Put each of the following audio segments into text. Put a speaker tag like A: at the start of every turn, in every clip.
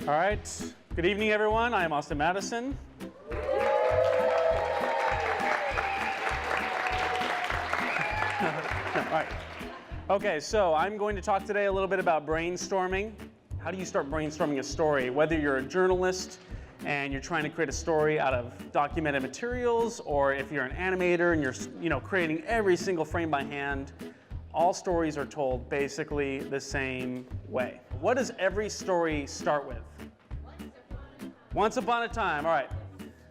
A: All right. Good evening, everyone. I am Austin Madison. All right. Okay, so I'm going to talk today a little bit about brainstorming. How do you start brainstorming a story? Whether you're a journalist and you're trying to create a story out of documented materials, or if you're an animator and you're creating every single frame by hand, all stories are told basically the same way. What does every story start with? Once upon a time. All right.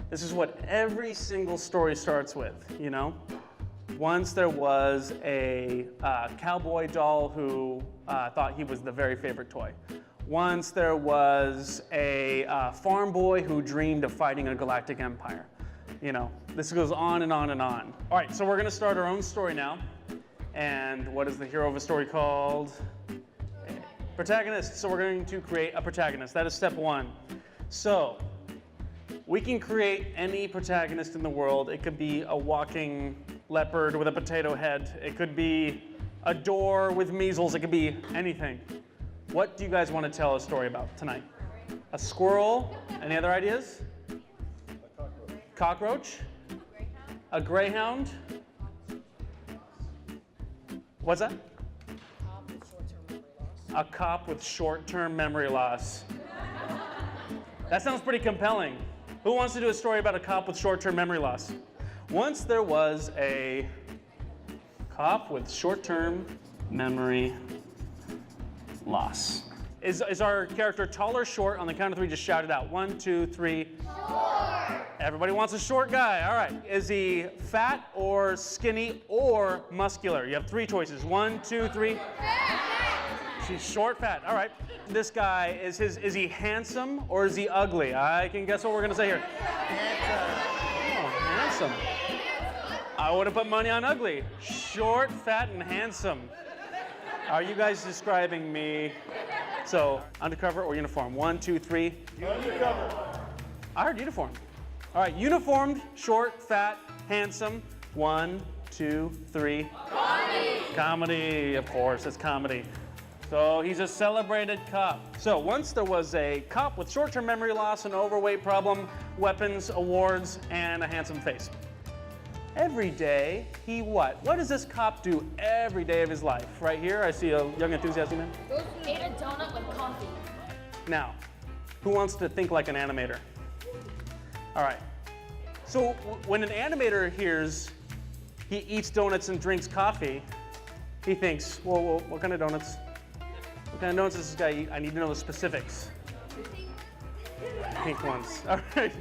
A: This is what every single story starts with, you know? Once there was a cowboy doll who thought he was the very favorite toy. Once there was a farm boy who dreamed of fighting a galactic empire. You know, this goes on and on and on. All right, so we're going to start our own story now. And what is the hero of a story called? Protagonist. So we're going to create a protagonist. That is step one. So we can create any protagonist in the world. It could be a walking leopard with a potato head. It could be a door with measles. It could be anything. What do you guys want to tell a story about tonight? A squirrel? Any other ideas?
B: A cockroach.
A: Cockroach? A greyhound? What's that? A cop with short-term memory loss. That sounds pretty compelling. Who wants to do a story about a cop with short-term memory loss? Once there was a cop with short-term memory loss. Is our character tall or short? On the count of three, just shout it out. 1, 2, 3.
B: Short!
A: Everybody wants a short guy. All right. Is he fat or skinny or muscular? You have three choices. 1, 2, 3.
B: Fat!
A: She's short, fat. All right. This guy, is he handsome or is he ugly? I can guess what we're going to say here. Handsome. I would have put money on ugly. Short, fat, and handsome. Are you guys describing me? So, undercover or uniform? 1, 2, 3.
B: Undercover.
A: I heard uniform. All right, uniformed, short, fat, handsome. 1, 2, 3.
B: Comedy.
A: Comedy, of course, it's comedy. So he's a celebrated cop. So once there was a cop with short-term memory loss, an overweight problem, weapons, awards, and a handsome face. Every day, he what? What does this cop do every day of his life? Right here, I see a young enthusiastic man.
C: Ate a donut with coffee.
A: Now, who wants to think like an animator? All right. So when an animator hears he eats donuts and drinks coffee, he thinks, whoa, what kind of donuts? What kind of donuts does this guy eat? I need to know the specifics. Pink ones. All right.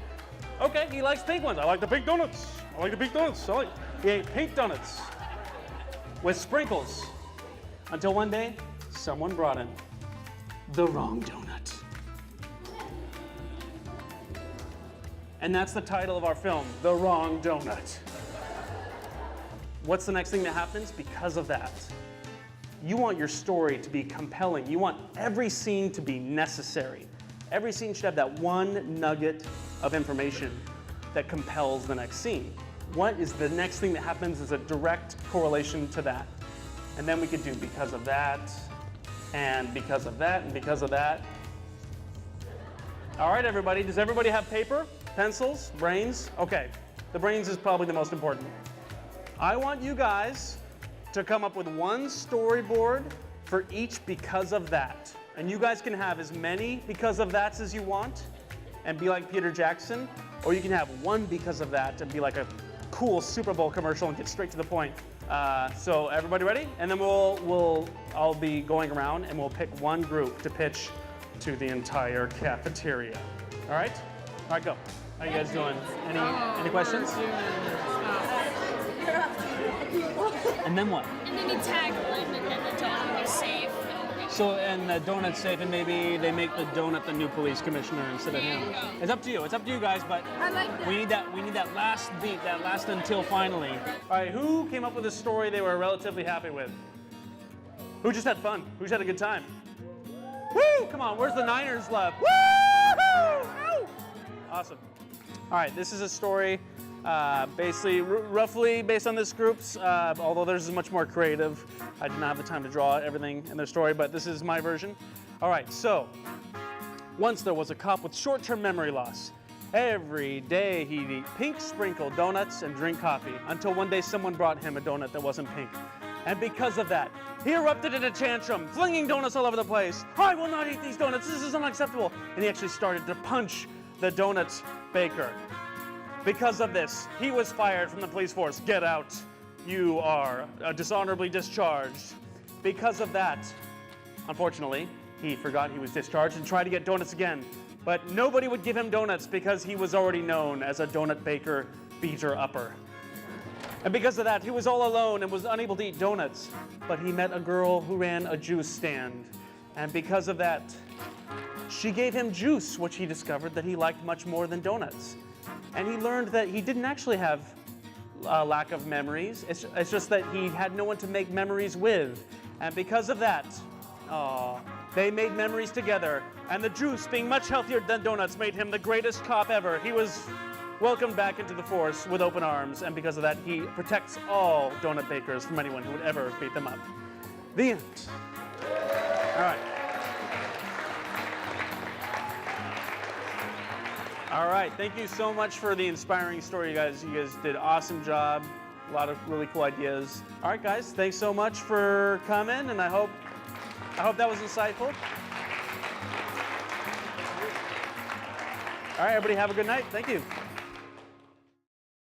A: Okay, he likes pink ones. I like the pink donuts. He ate pink donuts with sprinkles until one day, someone brought him the wrong donut. And that's the title of our film, The Wrong Donut. What's the next thing that happens? Because of that, you want your story to be compelling. You want every scene to be necessary. Every scene should have that one nugget of information that compels the next scene. What is the next thing that happens is a direct correlation to that. And then we could do because of that, and because of that, and because of that. All right, everybody, does everybody have paper, pencils, brains? Okay, the brains is probably the most important. I want you guys to come up with one storyboard for each because of that. And you guys can have as many because of that's as you want and be like Peter Jackson, or you can have one because of that and be like a cool Super Bowl commercial and get straight to the point. So everybody ready? And then I'll be going around and we'll pick one group to pitch to the entire cafeteria. All right? All right, go. How you guys doing? Any questions? And then what?
C: And then you tag them, and then the donut will be safe.
A: So, and the donut's safe, and maybe they make the donut the new police commissioner instead of him. It's up to you. It's up to you guys, but
B: I like that.
A: we need that last beat, that last until finally. All right, who came up with a story they were relatively happy with? Who just had fun? Who just had a good time? Woo! Come on, where's the Niners love? Woo! Awesome. All right, this is a story basically roughly based on this group's, although theirs is much more creative. I did not have the time to draw everything in their story, but this is my version. All right, so Once there was a cop with short-term memory loss. Every day he'd eat pink sprinkled donuts and drink coffee until one day someone brought him a donut that wasn't pink. And because of that, he erupted in a tantrum, flinging donuts all over the place. I will not eat these donuts, this is unacceptable. And he actually started to punch the donut baker. Because of this, he was fired from the police force. Get out. You are dishonorably discharged. Because of that, unfortunately, he forgot he was discharged and tried to get donuts again. But nobody would give him donuts because he was already known as a donut baker beater-upper. And because of that, he was all alone and was unable to eat donuts. But he met a girl who ran a juice stand. And because of that, she gave him juice, which he discovered that he liked much more than donuts. And he learned that he didn't actually have a lack of memories. It's just that he had no one to make memories with. And because of that, they made memories together. And the juice, being much healthier than donuts, made him the greatest cop ever. He was welcomed back into the force with open arms. And because of that, he protects all donut bakers from anyone who would ever beat them up. The end. All right. All right, thank you so much for the inspiring story, you guys. You guys did an awesome job. A lot of really cool ideas. All right, guys, thanks so much for coming, and I hope that was insightful. All right, everybody have a good night. Thank you.